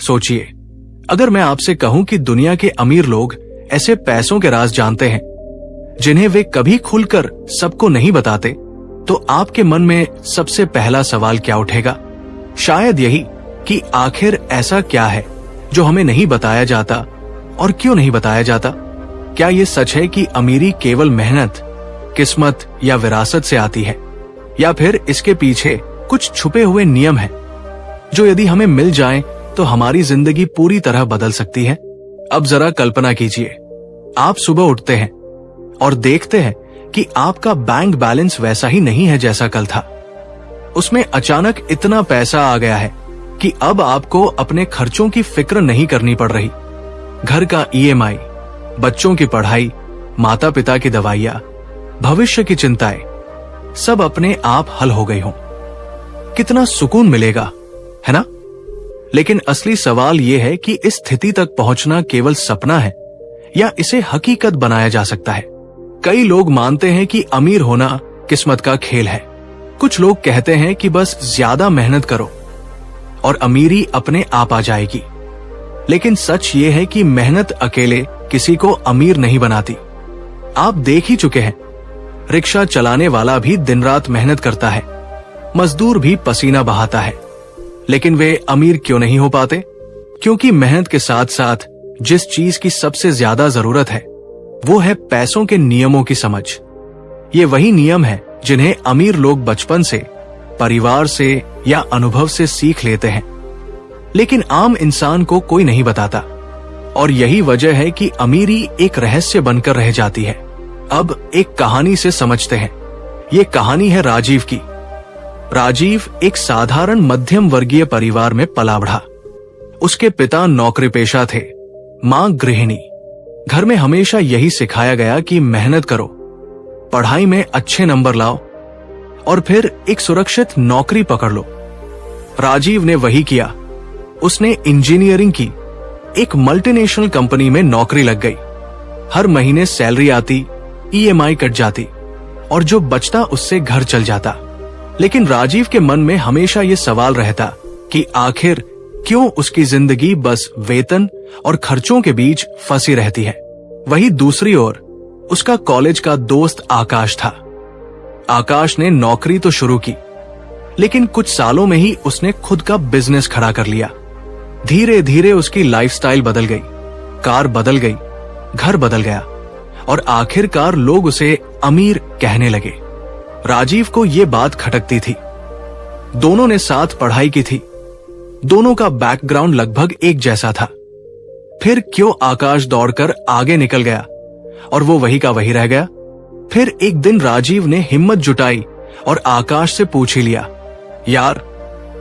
सोचिए, अगर मैं आपसे कहूं कि दुनिया के अमीर लोग ऐसे पैसों के राज जानते हैं जिन्हें वे कभी खुलकर सबको नहीं बताते, तो आपके मन में सबसे पहला सवाल क्या उठेगा? शायद यही कि आखिर ऐसा क्या है जो हमें नहीं बताया जाता, और क्यों नहीं बताया जाता? क्या ये सच है कि अमीरी केवल मेहनत, किस्मत या विरासत से आती है, या फिर इसके पीछे कुछ छुपे हुए नियम हैं जो यदि हमें मिल जाएं तो हमारी जिंदगी पूरी तरह बदल सकती है? अब जरा कल्पना कीजिए, आप सुबह उठते हैं और देखते हैं कि आपका बैंक बैलेंस वैसा ही नहीं है जैसा कल था। उसमें अचानक इतना पैसा आ गया है कि अब आपको अपने खर्चों की फिक्र नहीं करनी पड़ रही। घर का EMI, बच्चों की पढ़ाई, माता पिता की दवाइयां, भविष्य की चिंताएं सब अपने आप हल हो गई हों। कितना सुकून मिलेगा, है ना? लेकिन असली सवाल यह है कि इस स्थिति तक पहुंचना केवल सपना है या इसे हकीकत बनाया जा सकता है। कई लोग मानते हैं कि अमीर होना किस्मत का खेल है। कुछ लोग कहते हैं कि बस ज्यादा मेहनत करो और अमीरी अपने आप आ जाएगी। लेकिन सच ये है कि मेहनत अकेले किसी को अमीर नहीं बनाती। आप देख ही चुके हैं, रिक्शा चलाने वाला भी दिन रात मेहनत करता है, मजदूर भी पसीना बहाता है, लेकिन वे अमीर क्यों नहीं हो पाते? क्योंकि मेहनत के साथ साथ जिस चीज की सबसे ज्यादा जरूरत है वो है पैसों के नियमों की समझ। ये वही नियम है जिन्हें अमीर लोग बचपन से, परिवार से या अनुभव से सीख लेते हैं, लेकिन आम इंसान को कोई नहीं बताता। और यही वजह है कि अमीरी एक रहस्य बनकर रह जाती है। अब एक कहानी से समझते हैं। ये कहानी है राजीव की। राजीव एक साधारण मध्यम वर्गीय परिवार में पला बढ़ा। उसके पिता नौकरी पेशा थे, मां गृहिणी। घर में हमेशा यही सिखाया गया कि मेहनत करो, पढ़ाई में अच्छे नंबर लाओ और फिर एक सुरक्षित नौकरी पकड़ लो। राजीव ने वही किया। उसने इंजीनियरिंग की, एक मल्टीनेशनल कंपनी में नौकरी लग गई। हर महीने सैलरी आती, EMI कट जाती और जो बचता उससे घर चल जाता। लेकिन राजीव के मन में हमेशा ये सवाल रहता कि आखिर क्यों उसकी जिंदगी बस वेतन और खर्चों के बीच फंसी रहती है। वहीं दूसरी ओर उसका कॉलेज का दोस्त आकाश था। आकाश ने नौकरी तो शुरू की, लेकिन कुछ सालों में ही उसने खुद का बिजनेस खड़ा कर लिया। धीरे धीरे उसकी लाइफस्टाइल बदल गई, कार बदल गई, घर बदल गया और आखिरकार लोग उसे अमीर कहने लगे। राजीव को ये बात खटकती थी। दोनों ने साथ पढ़ाई की थी, दोनों का बैकग्राउंड लगभग एक जैसा था। फिर क्यों आकाश दौड़कर आगे निकल गया और वो वही का वही रह गया? फिर एक दिन राजीव ने हिम्मत जुटाई और आकाश से पूछ ही लिया, यार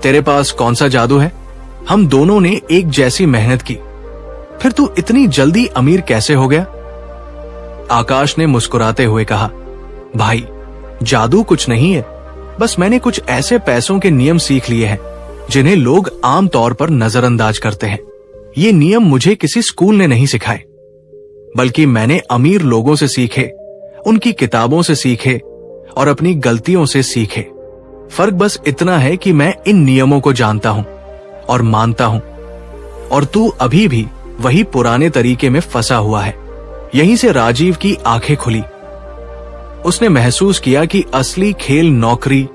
तेरे पास कौन सा जादू है? हम दोनों ने एक जैसी मेहनत की, फिर तू इतनी जल्दी अमीर कैसे हो गया? आकाश ने मुस्कुराते हुए कहा, भाई जादू कुछ नहीं है, बस मैंने कुछ ऐसे पैसों के नियम सीख लिए हैं जिन्हें लोग आम तौर पर नजरअंदाज करते हैं। ये नियम मुझे किसी स्कूल ने नहीं सिखाए, बल्कि मैंने अमीर लोगों से सीखे, उनकी किताबों से सीखे और अपनी गलतियों से सीखे। फर्क बस इतना है कि मैं इन नियमों को जानता हूं और मानता हूं, और तू अभी भी वही पुराने तरीके में फंसा हुआ है। यहीं से राजीव की आंखें खुली। उसने महसूस किया कि असली खेल नौकरी,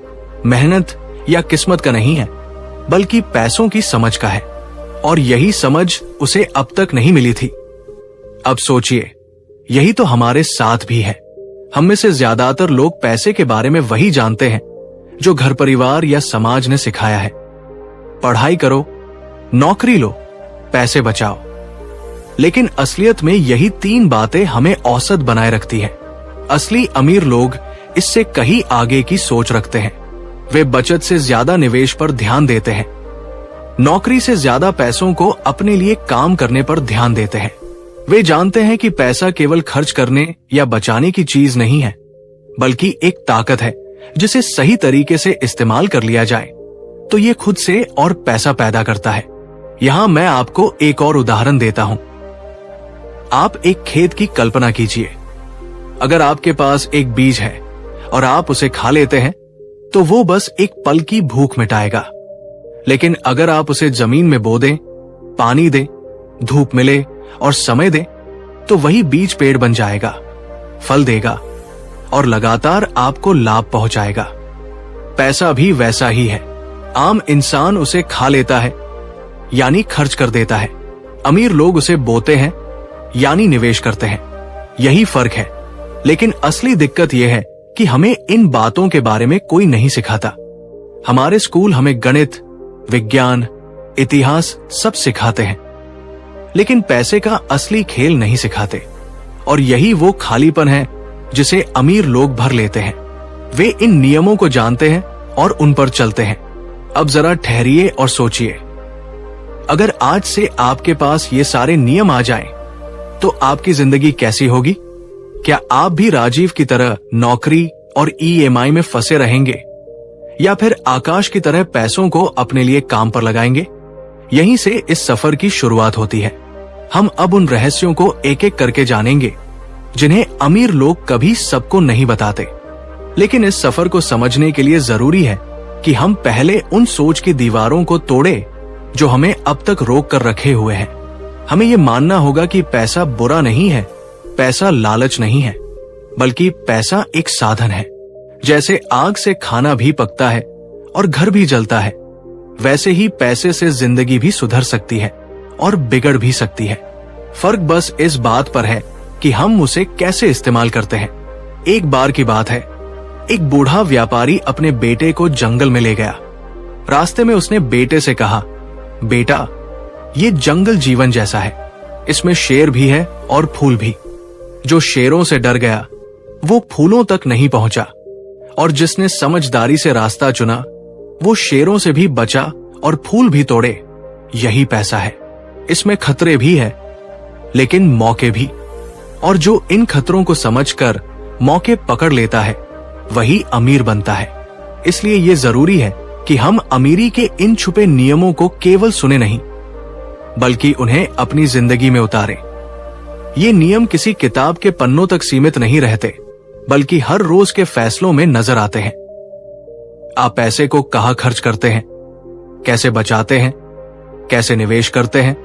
मेहनत या किस्मत का नहीं है, बल्कि पैसों की समझ का है, और यही समझ उसे अब तक नहीं मिली थी। अब सोचिए, यही तो हमारे साथ भी है। हम में से ज्यादातर लोग पैसे के बारे में वही जानते हैं जो घर परिवार या समाज ने सिखाया है। पढ़ाई करो, नौकरी लो, पैसे बचाओ। लेकिन असलियत में यही 3 बातें हमें औसत बनाए रखती हैं। असली अमीर लोग इससे कहीं आगे की सोच रखते हैं। वे बचत से ज्यादा निवेश पर ध्यान देते हैं, नौकरी से ज्यादा पैसों को अपने लिए काम करने पर ध्यान देते हैं। वे जानते हैं कि पैसा केवल खर्च करने या बचाने की चीज नहीं है, बल्कि एक ताकत है जिसे सही तरीके से इस्तेमाल कर लिया जाए तो ये खुद से और पैसा पैदा करता है। यहां मैं आपको एक और उदाहरण देता हूं। आप एक खेत की कल्पना कीजिए। अगर आपके पास एक बीज है और आप उसे खा लेते हैं तो वो बस एक पल की भूख मिटाएगा, लेकिन अगर आप उसे जमीन में बो दें पानी दे, धूप मिले और समय दे, तो वही बीज पेड़ बन जाएगा, फल देगा और लगातार आपको लाभ पहुंचाएगा। पैसा भी वैसा ही है। आम इंसान उसे खा लेता है, यानी खर्च कर देता है। अमीर लोग उसे बोते हैं, यानी निवेश करते हैं। यही फर्क है। लेकिन असली दिक्कत यह है कि हमें इन बातों के बारे में कोई नहीं सिखाता। हमारे स्कूल हमें गणित, विज्ञान, इतिहास सब सिखाते हैं, लेकिन पैसे का असली खेल नहीं सिखाते। और यही वो खालीपन है जिसे अमीर लोग भर लेते हैं। वे इन नियमों को जानते हैं और उन पर चलते हैं। अब जरा ठहरिए और सोचिए, अगर आज से आपके पास ये सारे नियम आ जाएं, तो आपकी जिंदगी कैसी होगी? क्या आप भी राजीव की तरह नौकरी और EMI में फंसे रहेंगे, या फिर आकाश की तरह पैसों को अपने लिए काम पर लगाएंगे? यहीं से इस सफर की शुरुआत होती है। हम अब उन रहस्यों को एक एक करके जानेंगे जिन्हें अमीर लोग कभी सबको नहीं बताते। लेकिन इस सफर को समझने के लिए जरूरी है कि हम पहले उन सोच की दीवारों को तोड़े जो हमें अब तक रोक कर रखे हुए हैं। हमें यह मानना होगा कि पैसा बुरा नहीं है, पैसा लालच नहीं है, बल्कि पैसा एक साधन है। जैसे आग से खाना भी पकता है और घर भी जलता है, वैसे ही पैसे से जिंदगी भी सुधर सकती है और बिगड़ भी सकती है। फर्क बस इस बात पर है कि हम उसे कैसे इस्तेमाल करते हैं। एक बार की बात है, एक बूढ़ा व्यापारी अपने बेटे को जंगल में ले गया। रास्ते में उसने बेटे से कहा, बेटा, ये जंगल जीवन जैसा है, इसमें शेर भी है और फूल भी। जो शेरों से डर गया वो फूलों तक नहीं पहुंचा, और जिसने समझदारी से रास्ता चुना वो शेरों से भी बचा और फूल भी तोड़े। यही पैसा है। इसमें खतरे भी है, लेकिन मौके भी। और जो इन खतरों को समझकर मौके पकड़ लेता है वही अमीर बनता है। इसलिए ये जरूरी है कि हम अमीरी के इन छुपे नियमों को केवल सुने नहीं, बल्कि उन्हें अपनी जिंदगी में उतारें। ये नियम किसी किताब के पन्नों तक सीमित नहीं रहते, बल्कि हर रोज के फैसलों में नजर आते हैं। आप पैसे को कहाँ खर्च करते हैं, कैसे बचाते हैं, कैसे निवेश करते हैं,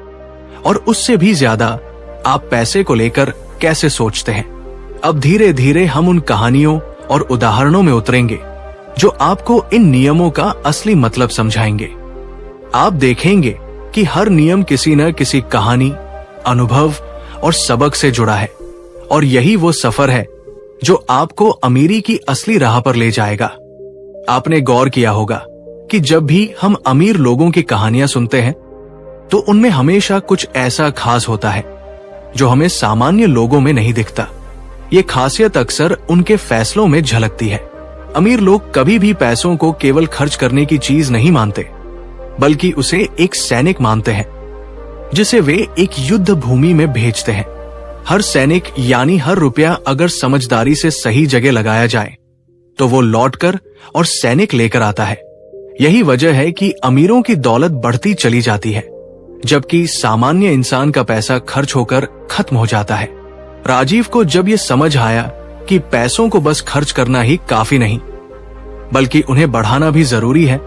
और उससे भी ज्यादा आप पैसे को लेकर कैसे सोचते हैं। अब धीरे धीरे हम उन कहानियों और उदाहरणों में उतरेंगे जो आपको इन नियमों का असली मतलब समझाएंगे। आप देखेंगे कि हर नियम किसी न किसी कहानी, अनुभव और सबक से जुड़ा है, और यही वो सफर है जो आपको अमीरी की असली राह पर ले जाएगा। आपने गौर किया होगा कि जब भी हम अमीर लोगों की कहानियां सुनते हैं तो उनमें हमेशा कुछ ऐसा खास होता है जो हमें सामान्य लोगों में नहीं दिखता। ये खासियत अक्सर उनके फैसलों में झलकती है। अमीर लोग कभी भी पैसों को केवल खर्च करने की चीज नहीं मानते, बल्कि उसे एक सैनिक मानते हैं जिसे वे एक युद्ध भूमि में भेजते हैं। हर सैनिक यानी हर रुपया अगर समझदारी से सही जगह लगाया जाए तो वो लौटकर और सैनिक लेकर आता है। यही वजह है कि अमीरों की दौलत बढ़ती चली जाती है, जबकि सामान्य इंसान का पैसा खर्च होकर खत्म हो जाता है। राजीव को जब ये समझ आया कि पैसों को बस खर्च करना ही काफी नहीं, बल्कि उन्हें बढ़ाना भी जरूरी है,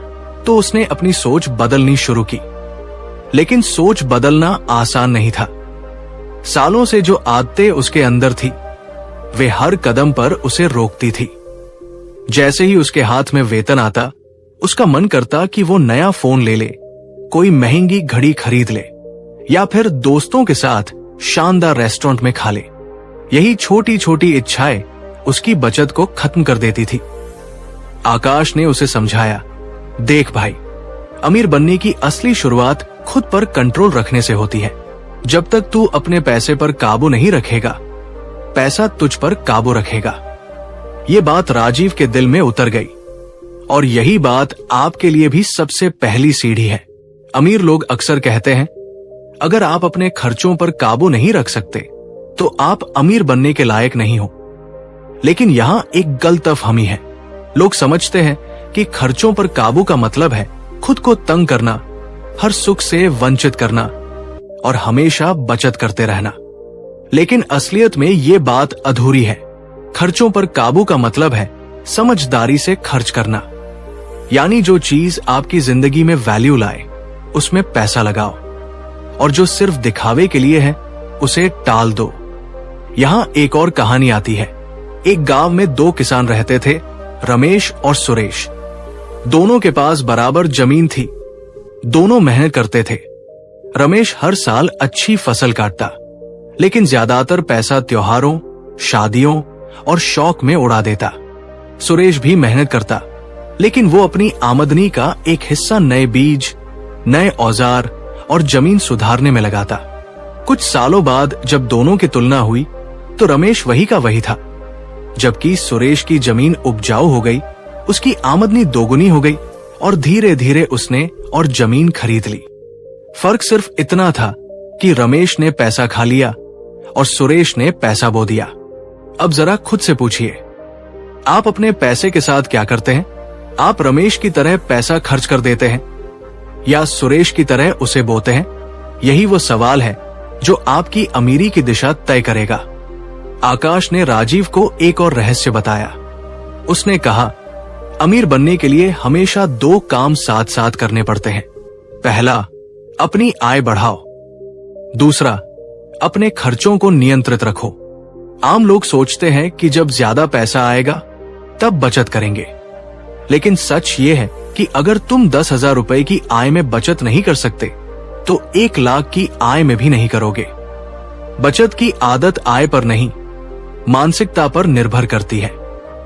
तो उसने अपनी सोच बदलनी शुरू की। लेकिन सोच बदलना आसान नहीं था। सालों से जो आदतें उसके अंदर थी, वे हर कदम पर उसे रोकती थी। जैसे ही उसके हाथ में वेतन आता, उसका मन करता कि वो नया फोन ले ले, कोई महंगी घड़ी खरीद ले, या फिर दोस्तों के साथ शानदार रेस्टोरेंट में खा ले। यही छोटी छोटी इच्छाएं उसकी बचत को खत्म कर देती थी। आकाश ने उसे समझाया, देख भाई, अमीर बनने की असली शुरुआत खुद पर कंट्रोल रखने से होती है। जब तक तू अपने पैसे पर काबू नहीं रखेगा, पैसा तुझ पर काबू रखेगा। ये बात राजीव के दिल में उतर गई, और यही बात आपके लिए भी सबसे पहली सीढ़ी है। अमीर लोग अक्सर कहते हैं, अगर आप अपने खर्चों पर काबू नहीं रख सकते तो आप अमीर बनने के लायक नहीं हो। लेकिन यहां एक गलतफहमी है। लोग समझते हैं कि खर्चों पर काबू का मतलब है खुद को तंग करना, हर सुख से वंचित करना और हमेशा बचत करते रहना। लेकिन असलियत में ये बात अधूरी है। खर्चों पर काबू का मतलब है समझदारी से खर्च करना, यानी जो चीज आपकी जिंदगी में वैल्यू लाए उसमें पैसा लगाओ। और जो सिर्फ दिखावे के लिए है उसे टाल दो। यहाँ एक और कहानी आती है। एक गांव में दो किसान रहते थे, रमेश और सुरेश। दोनों के पास बराबर जमीन थी। दोनों मेहनत करते थे। रमेश हर साल अच्छी फसल काटता, लेकिन ज्यादातर पैसा त्योहारों, शादियों और शौक में उड़ा देता। सुरेश भी मेहनत करता, लेकिन वो अपनी आमदनी का एक हिस्सा नए बीज, नए औजार और जमीन सुधारने में लगाता। कुछ सालों बाद जब दोनों की तुलना हुई तो रमेश वही का वही था, जबकि सुरेश की जमीन उपजाऊ हो गई, उसकी आमदनी दोगुनी हो गई और धीरे धीरे उसने और जमीन खरीद ली। फर्क सिर्फ इतना था कि रमेश ने पैसा खा लिया और सुरेश ने पैसा बो दिया। अब जरा खुद से पूछिए, आप अपने पैसे के साथ क्या करते हैं? आप रमेश की तरह पैसा खर्च कर देते हैं या सुरेश की तरह उसे बोते हैं? यही वो सवाल है जो आपकी अमीरी की दिशा तय करेगा। आकाश ने राजीव को एक और रहस्य बताया। उसने कहा, अमीर बनने के लिए हमेशा दो काम साथ साथ करने पड़ते हैं। पहला, अपनी आय बढ़ाओ। दूसरा, अपने खर्चों को नियंत्रित रखो। आम लोग सोचते हैं कि जब ज्यादा पैसा आएगा तब बचत करेंगे, लेकिन सच ये है कि अगर तुम 10,000 रुपए की आय में बचत नहीं कर सकते तो 1 लाख की आय में भी नहीं करोगे। बचत की आदत आय पर नहीं, मानसिकता पर निर्भर करती है।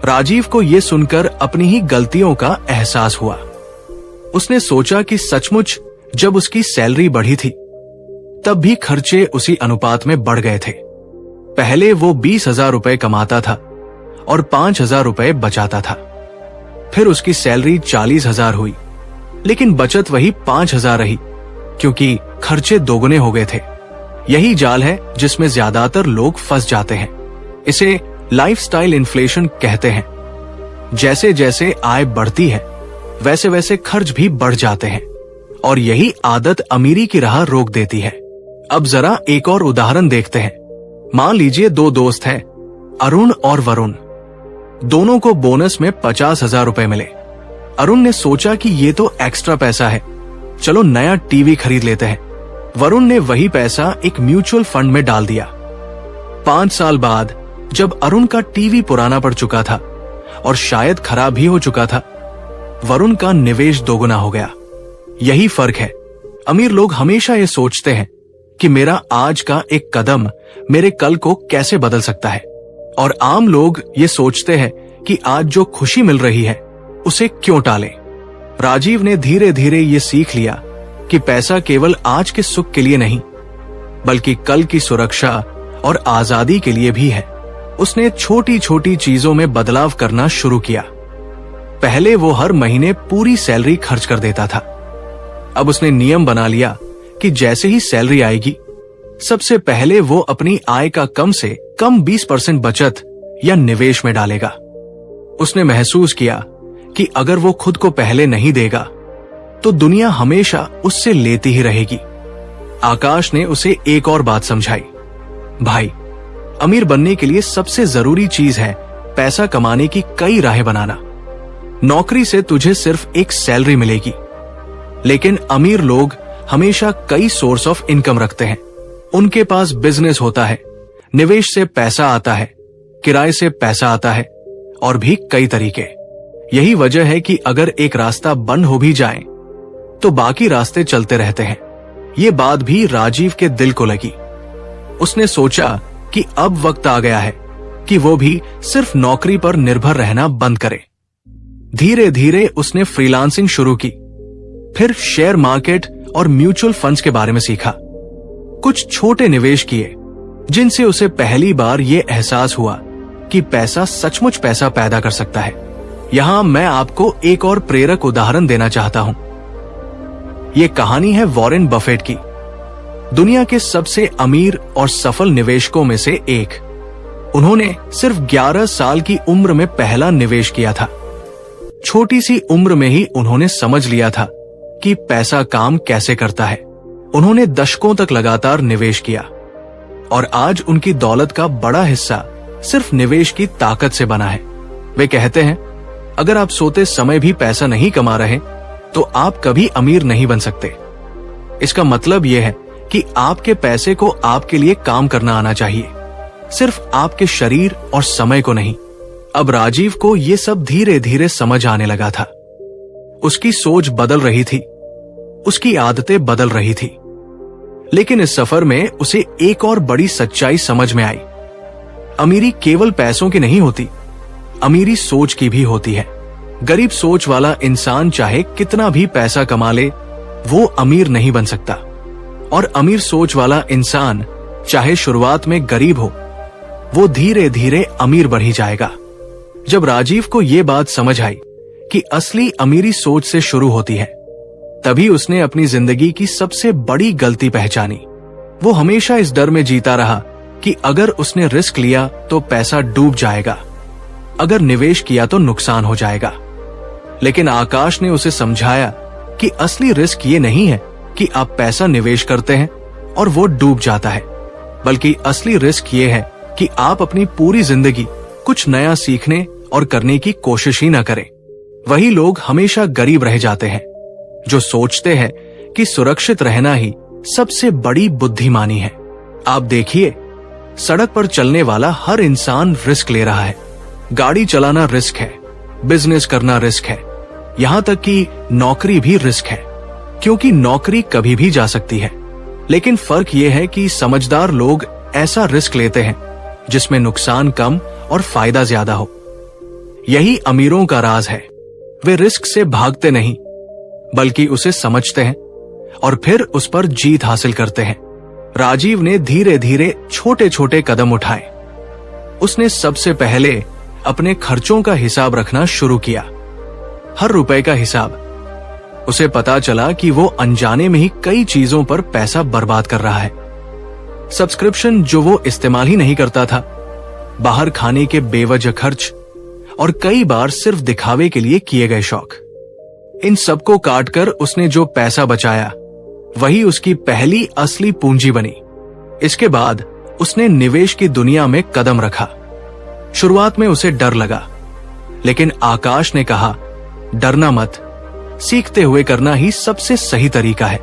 राजीव को यह सुनकर अपनी ही गलतियों का एहसास हुआ। उसने सोचा कि सचमुच जब उसकी सैलरी बढ़ी थी तब भी खर्चे उसी अनुपात में बढ़ गए थे। पहले वो 20,000 रुपए कमाता था और 5,000 रुपए बचाता था। फिर उसकी सैलरी 40,000 हुई, लेकिन बचत वही 5,000 रही, क्योंकि खर्चे दोगुने हो गए थे। यही जाल है जिसमें ज्यादातर लोग फंस जाते हैं। इसे लाइफस्टाइल इन्फ्लेशन कहते हैं। जैसे जैसे आय बढ़ती है वैसे वैसे खर्च भी बढ़ जाते हैं और यही आदत अमीरी की राह रोक देती है। अब जरा एक और उदाहरण देखते हैं। मान लीजिए दो दोस्त हैं, अरुण और वरुण। दोनों को बोनस में 50,000 रुपए मिले। अरुण ने सोचा कि ये तो एक्स्ट्रा पैसा है, चलो नया टीवी खरीद लेते हैं। वरुण ने वही पैसा एक म्यूचुअल फंड में डाल दिया। 5 साल बाद जब अरुण का टीवी पुराना पड़ चुका था और शायद खराब भी हो चुका था, वरुण का निवेश दोगुना हो गया। यही फर्क है। अमीर लोग हमेशा ये सोचते हैं कि मेरा आज का एक कदम मेरे कल को कैसे बदल सकता है, और आम लोग ये सोचते हैं कि आज जो खुशी मिल रही है उसे क्यों टालें। राजीव ने धीरे धीरे ये सीख लिया कि पैसा केवल आज के सुख के लिए नहीं, बल्कि कल की सुरक्षा और आजादी के लिए भी है। उसने छोटी छोटी चीजों में बदलाव करना शुरू किया। पहले वो हर महीने पूरी सैलरी खर्च कर देता था। अब उसने नियम बना लिया कि जैसे ही सैलरी आएगी सबसे पहले वो अपनी आय का कम से कम 20% बचत या निवेश में डालेगा। उसने महसूस किया कि अगर वो खुद को पहले नहीं देगा तो दुनिया हमेशा उससे लेती ही रहेगी। आकाश ने उसे एक और बात समझाई। भाई, अमीर बनने के लिए सबसे जरूरी चीज है पैसा कमाने की कई राहें बनाना। नौकरी से तुझे सिर्फ एक सैलरी मिलेगी, लेकिन अमीर लोग हमेशा कई सोर्स ऑफ इनकम रखते हैं। उनके पास बिजनेस होता है, निवेश से पैसा आता है, किराए से पैसा आता है और भी कई तरीके। यही वजह है कि अगर एक रास्ता बंद हो भी जाए तो बाकी रास्ते चलते रहते हैं। ये बात भी राजीव के दिल को लगी। उसने सोचा कि अब वक्त आ गया है कि वो भी सिर्फ नौकरी पर निर्भर रहना बंद करे। धीरे धीरे उसने फ्रीलांसिंग शुरू की, फिर शेयर मार्केट और म्यूचुअल फंड्स के बारे में सीखा। कुछ छोटे निवेश किए जिनसे उसे पहली बार ये एहसास हुआ कि पैसा सचमुच पैसा पैदा कर सकता है। यहां मैं आपको एक और प्रेरक उदाहरण देना चाहता हूं। यह कहानी है वॉरेन बफेट की, दुनिया के सबसे अमीर और सफल निवेशकों में से एक। उन्होंने सिर्फ 11 साल की उम्र में पहला निवेश किया था। छोटी सी उम्र में ही उन्होंने समझ लिया था कि पैसा काम कैसे करता है। उन्होंने दशकों तक लगातार निवेश किया और आज उनकी दौलत का बड़ा हिस्सा सिर्फ निवेश की ताकत से बना है। वे कहते हैं, अगर आप सोते समय भी पैसा नहीं कमा रहे तो आप कभी अमीर नहीं बन सकते। इसका मतलब यह है कि आपके पैसे को आपके लिए काम करना आना चाहिए, सिर्फ आपके शरीर और समय को नहीं। अब राजीव को ये सब धीरे धीरे समझ आने लगा था। उसकी सोच बदल रही थी, उसकी आदतें बदल रही थी। लेकिन इस सफर में उसे एक और बड़ी सच्चाई समझ में आई। अमीरी केवल पैसों की नहीं होती, अमीरी सोच की भी होती है। गरीब सोच वाला इंसान चाहे कितना भी पैसा कमा ले, वो अमीर नहीं बन सकता। और अमीर सोच वाला इंसान चाहे शुरुआत में गरीब हो, वो धीरे धीरे अमीर बढ़ ही जाएगा। जब राजीव को ये बात समझ आई कि असली अमीरी सोच से शुरू होती है, तभी उसने अपनी जिंदगी की सबसे बड़ी गलती पहचानी। वो हमेशा इस डर में जीता रहा कि अगर उसने रिस्क लिया तो पैसा डूब जाएगा, अगर निवेश किया तो नुकसान हो जाएगा। लेकिन आकाश ने उसे समझाया कि असली रिस्क ये नहीं है कि आप पैसा निवेश करते हैं और वो डूब जाता है, बल्कि असली रिस्क ये है कि आप अपनी पूरी जिंदगी कुछ नया सीखने और करने की कोशिश ही न करें। वही लोग हमेशा गरीब रह जाते हैं जो सोचते हैं कि सुरक्षित रहना ही सबसे बड़ी बुद्धिमानी है। आप देखिए, सड़क पर चलने वाला हर इंसान रिस्क ले रहा है। गाड़ी चलाना रिस्क है, बिजनेस करना रिस्क है, यहां तक कि नौकरी भी रिस्क है, क्योंकि नौकरी कभी भी जा सकती है। लेकिन फर्क यह है कि समझदार लोग ऐसा रिस्क लेते हैं जिसमें नुकसान कम और फायदा ज्यादा हो। यही अमीरों का राज है। वे रिस्क से भागते नहीं, बल्कि उसे समझते हैं और फिर उस पर जीत हासिल करते हैं। राजीव ने धीरे धीरे छोटे छोटे कदम उठाए। उसने सबसे पहले अपने खर्चों का हिसाब रखना शुरू किया, हर रुपए का हिसाब। उसे पता चला कि वो अनजाने में ही कई चीजों पर पैसा बर्बाद कर रहा है। सब्सक्रिप्शन जो वो इस्तेमाल ही नहीं करता था, बाहर खाने के बेवजह खर्च और कई बार सिर्फ दिखावे के लिए किए गए शौक। इन सबको काटकर उसने जो पैसा बचाया, वही उसकी पहली असली पूंजी बनी। इसके बाद उसने निवेश की दुनिया में कदम रखा। शुरुआत में उसे डर लगा, लेकिन आकाश ने कहा, डरना मत, सीखते हुए करना ही सबसे सही तरीका है।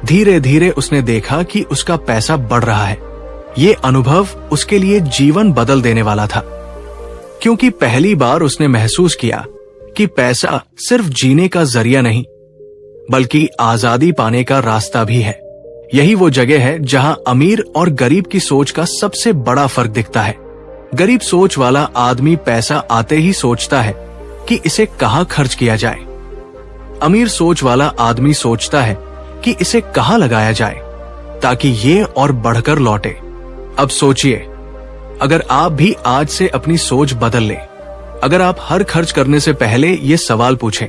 धीरे धीरे उसने देखा कि उसका पैसा बढ़ रहा है। ये अनुभव उसके लिए जीवन बदल देने वाला था, क्योंकि पहली बार उसने महसूस किया कि पैसा सिर्फ जीने का जरिया नहीं, बल्कि आजादी पाने का रास्ता भी है। यही वो जगह है जहां अमीर और गरीब की सोच का सबसे बड़ा फर्क दिखता है। गरीब सोच वाला आदमी पैसा आते ही सोचता है कि इसे कहां खर्च किया जाए। अमीर सोच वाला आदमी सोचता है कि इसे कहां लगाया जाए ताकि ये और बढ़कर लौटे। अब सोचिए, अगर आप भी आज से अपनी सोच बदल लें, अगर आप हर खर्च करने से पहले ये सवाल पूछें,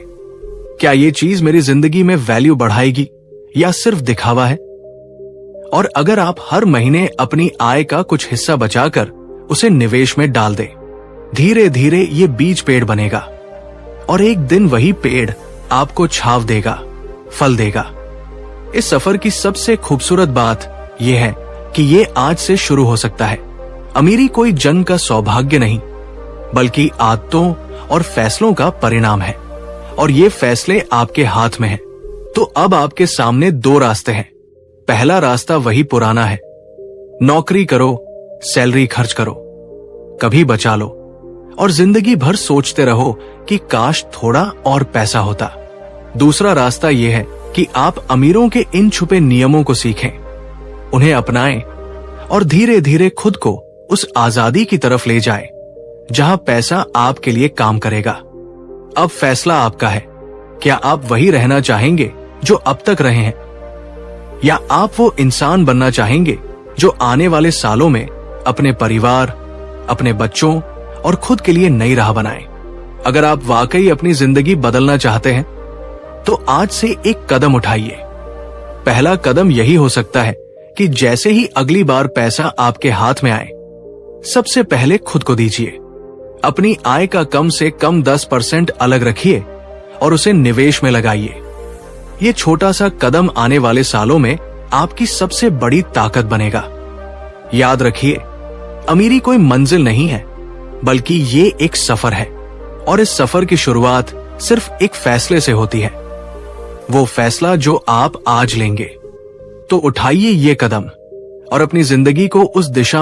क्या ये चीज मेरी जिंदगी में वैल्यू बढ़ाएगी या सिर्फ दिखावा है? और अगर आप हर महीने अपनी आय का कुछ हिस्सा बचाकर उसे निवेश में डाल दें, धीरे धीरे ये बीज पेड़ बनेगा और एक दिन वही पेड़ आपको छाव देगा, फल देगा। इस सफर की सबसे खूबसूरत बात यह है कि ये आज से शुरू हो सकता है। अमीरी कोई जन्म का सौभाग्य नहीं, बल्कि आदतों और फैसलों का परिणाम है, और ये फैसले आपके हाथ में हैं। तो अब आपके सामने दो रास्ते हैं। पहला रास्ता वही पुराना है, नौकरी करो, सैलरी खर्च करो, कभी बचा लो और जिंदगी भर सोचते रहो कि काश थोड़ा और पैसा होता। दूसरा रास्ता यह है कि आप अमीरों के इन छुपे नियमों को सीखें, उन्हें अपनाएं और धीरे धीरे खुद को उस आजादी की तरफ ले जाएं जहां पैसा आपके लिए काम करेगा। अब फैसला आपका है। क्या आप वही रहना चाहेंगे जो अब तक रहे हैं, या आप वो इंसान बनना चाहेंगे जो आने वाले सालों में अपने परिवार, अपने बच्चों और खुद के लिए नई राह बनाएं? अगर आप वाकई अपनी जिंदगी बदलना चाहते हैं तो आज से एक कदम उठाइए। पहला कदम यही हो सकता है कि जैसे ही अगली बार पैसा आपके हाथ में आए, सबसे पहले खुद को दीजिए। अपनी आय का कम से कम 10% अलग रखिए और उसे निवेश में लगाइए। ये छोटा सा कदम आने वाले सालों में आपकी सबसे बड़ी ताकत बनेगा। याद रखिए, अमीरी कोई मंजिल नहीं है, बल्कि ये एक सफर है, और इस सफर की शुरुआत सिर्फ एक फैसले से होती है। वो फैसला जो आप आज लेंगे, तो उठाइए ये कदम और अपनी जिंदगी को उस दिशा